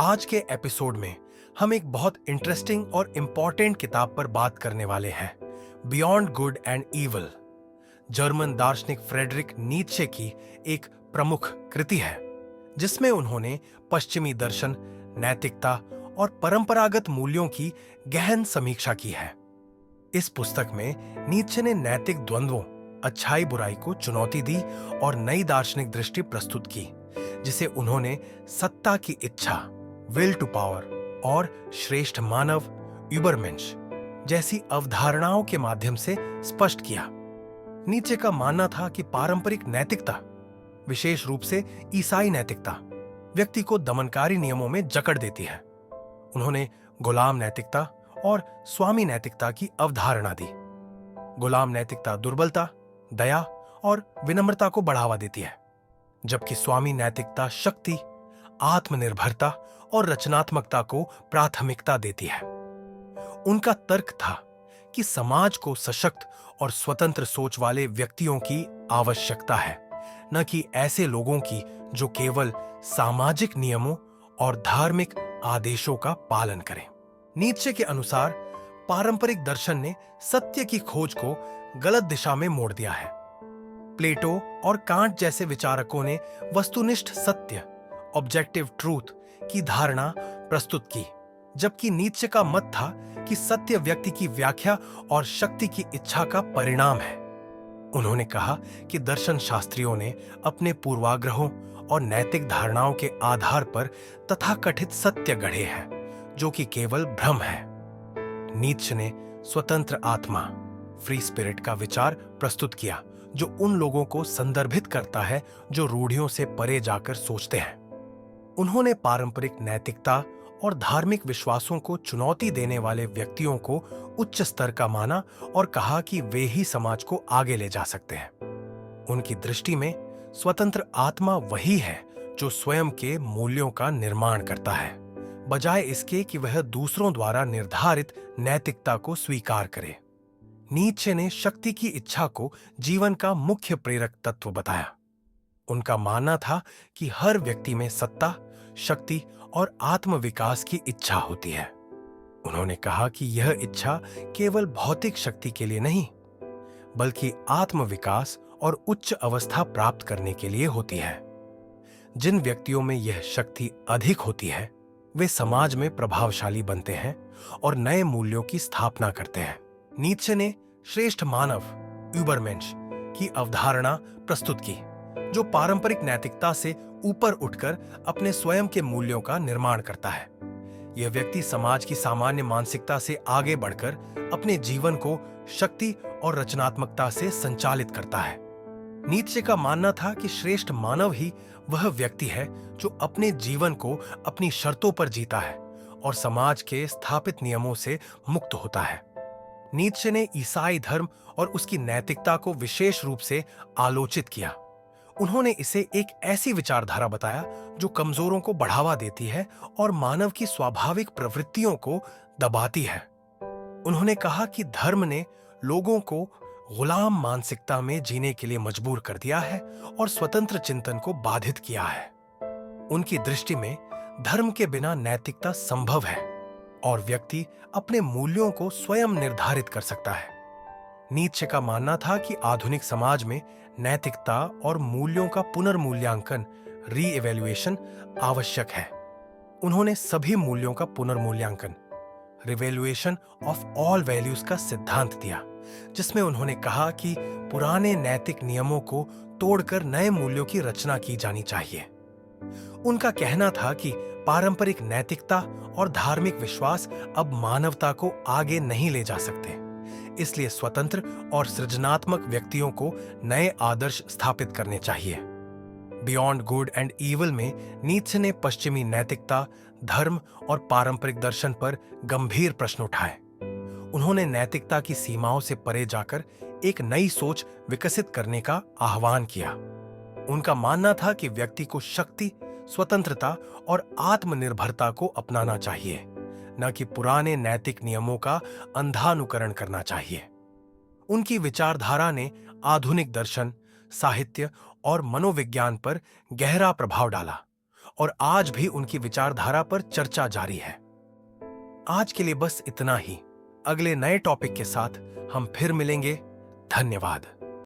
आज के एपिसोड में हम एक बहुत इंटरेस्टिंग और इम्पॉर्टेंट किताब पर बात करने वाले हैं, beyond good and evil. German दार्शनिक फ्रेडरिक नीत्शे की एक प्रमुख कृति है, जिसमें उन्होंने पश्चिमी दर्शन, नैतिकता और परंपरागत मूल्यों की गहन समीक्षा की है। इस पुस्तक में नीत्शे ने नैतिक द्वंद्वों, अच्छाई बुराई को चुनौती दी और नई दार्शनिक दृष्टि प्रस्तुत की, जिसे उन्होंने सत्ता की इच्छा, विल टू पावर और श्रेष्ठ मानव, यूबरमेंश जैसी अवधारणाओं के माध्यम से स्पष्ट किया। नीत्शे का मानना था कि पारंपरिक नैतिकता, विशेष रूप से ईसाई नैतिकता, व्यक्ति को दमनकारी नियमों में जकड़ देती है। उन्होंने गुलाम नैतिकता और स्वामी नैतिकता की अवधारणा दी। गुलाम नैतिकता दुर्बलता, दया और विनम्रता को बढ़ावा देती है, जबकि स्वामी नैतिकता शक्ति, आत्मनिर्भरता और रचनात्मकता को प्राथमिकता देती है। उनका तर्क था कि समाज को सशक्त और स्वतंत्र सोच वाले व्यक्तियों की आवश्यकता है, न कि ऐसे लोगों की जो केवल सामाजिक नियमों और धार्मिक आदेशों का पालन करें। नीत्शे के अनुसार पारंपरिक दर्शन ने सत्य की खोज को गलत दिशा में मोड़ दिया है। प्लेटो और कांट जैसे विचारकों ने वस्तुनिष्ठ सत्य, ऑब्जेक्टिव ट्रूथ की धारणा प्रस्तुत की, जबकि नीत्शे का मत था कि सत्य व्यक्ति की व्याख्या और शक्ति की इच्छा का परिणाम है। उन्होंने कहा कि दर्शन शास्त्रियों ने अपने पूर्वाग्रहों और नैतिक धारणाओं के आधार पर तथाकथित सत्य गढ़े हैं, जो कि केवल भ्रम है। नीत्शे ने स्वतंत्र आत्मा, फ्री स्पिरिट का विचार प्रस्तुत किया, जो उन लोगों को संदर्भित करता है जो रूढ़ियों से परे जाकर सोचते हैं। उन्होंने पारंपरिक नैतिकता और धार्मिक विश्वासों को चुनौती देने वाले व्यक्तियों को उच्च स्तर का माना और कहा कि वे ही समाज को आगे ले जा सकते हैं। उनकी दृष्टि में स्वतंत्र आत्मा वही है जो स्वयं के मूल्यों का निर्माण करता है, बजाय इसके कि वह दूसरों द्वारा निर्धारित नैतिकता को स्वीकार करे। नीत्शे ने शक्ति की इच्छा को जीवन का मुख्य प्रेरक तत्व बताया। उनका मानना था कि हर व्यक्ति में सत्ता, शक्ति और आत्मविकास की इच्छा होती है। उन्होंने कहा कि यह इच्छा केवल भौतिक शक्ति के लिए नहीं, बल्कि आत्मविकास और उच्च अवस्था प्राप्त करने के लिए होती है। जिन व्यक्तियों में यह शक्ति अधिक होती है, वे समाज में प्रभावशाली बनते हैं और नए मूल्यों की स्थापना करते हैं। नीत्शे ने श्रेष्ठ मानव, यूबरमेंश की अवधारणा प्रस्तुत की, जो पारंपरिक नैतिकता से ऊपर उठकर अपने स्वयं के मूल्यों का निर्माण करता है। यह व्यक्ति समाज की सामान्य मानसिकता से आगे बढ़कर अपने जीवन को शक्ति और रचनात्मकता से संचालित करता है। नीत्शे का मानना था कि श्रेष्ठ मानव ही वह व्यक्ति है जो अपने जीवन को अपनी शर्तों पर जीता है और समाज के स्थापित नियमों से मुक्त होता है। नीत्शे ने ईसाई धर्म और उसकी नैतिकता को विशेष रूप से आलोचित किया। उन्होंने इसे एक ऐसी विचारधारा बताया जो कमजोरों को बढ़ावा देती है और मानव की स्वाभाविक प्रवृत्तियों को दबाती है। उन्होंने कहा कि धर्म ने लोगों को गुलाम मानसिकता में जीने के लिए मजबूर कर दिया है और स्वतंत्र चिंतन को बाधित किया है। उनकी दृष्टि में धर्म के बिना नैतिकता संभव है और व्यक्ति अपने मूल्यों को स्वयं निर्धारित कर सकता है। नीत्शे का मानना था कि आधुनिक समाज में नैतिकता और मूल्यों का पुनर्मूल्यांकन, रीइवैल्यूएशन आवश्यक है। उन्होंने सभी मूल्यों का पुनर्मूल्यांकन, रिवैल्यूएशन ऑफ ऑल वैल्यूज का सिद्धांत दिया, जिसमें उन्होंने कहा कि पुराने नैतिक नियमों को तोड़कर नए मूल्यों की रचना की जानी चाहिए। उनका कहना था कि पारंपरिक नैतिकता और धार्मिक विश्वास अब मानवता को आगे नहीं ले जा सकते, इसलिए स्वतंत्र और सृजनात्मक व्यक्तियों को नए आदर्श स्थापित करने चाहिए। बियॉन्ड गुड एंड ईवल में नीत्शे ने पश्चिमी नैतिकता, धर्म और पारंपरिक दर्शन पर गंभीर प्रश्न उठाए। उन्होंने नैतिकता की सीमाओं से परे जाकर एक नई सोच विकसित करने का आह्वान किया। उनका मानना था कि व्यक्ति को शक्ति, स्वतंत्रता और आत्मनिर्भरता को अपनाना चाहिए, न कि पुराने नैतिक नियमों का अंधानुकरण करना चाहिए। उनकी विचारधारा ने आधुनिक दर्शन, साहित्य और मनोविज्ञान पर गहरा प्रभाव डाला और आज भी उनकी विचारधारा पर चर्चा जारी है। आज के लिए बस इतना ही। अगले नए टॉपिक के साथ हम फिर मिलेंगे। धन्यवाद।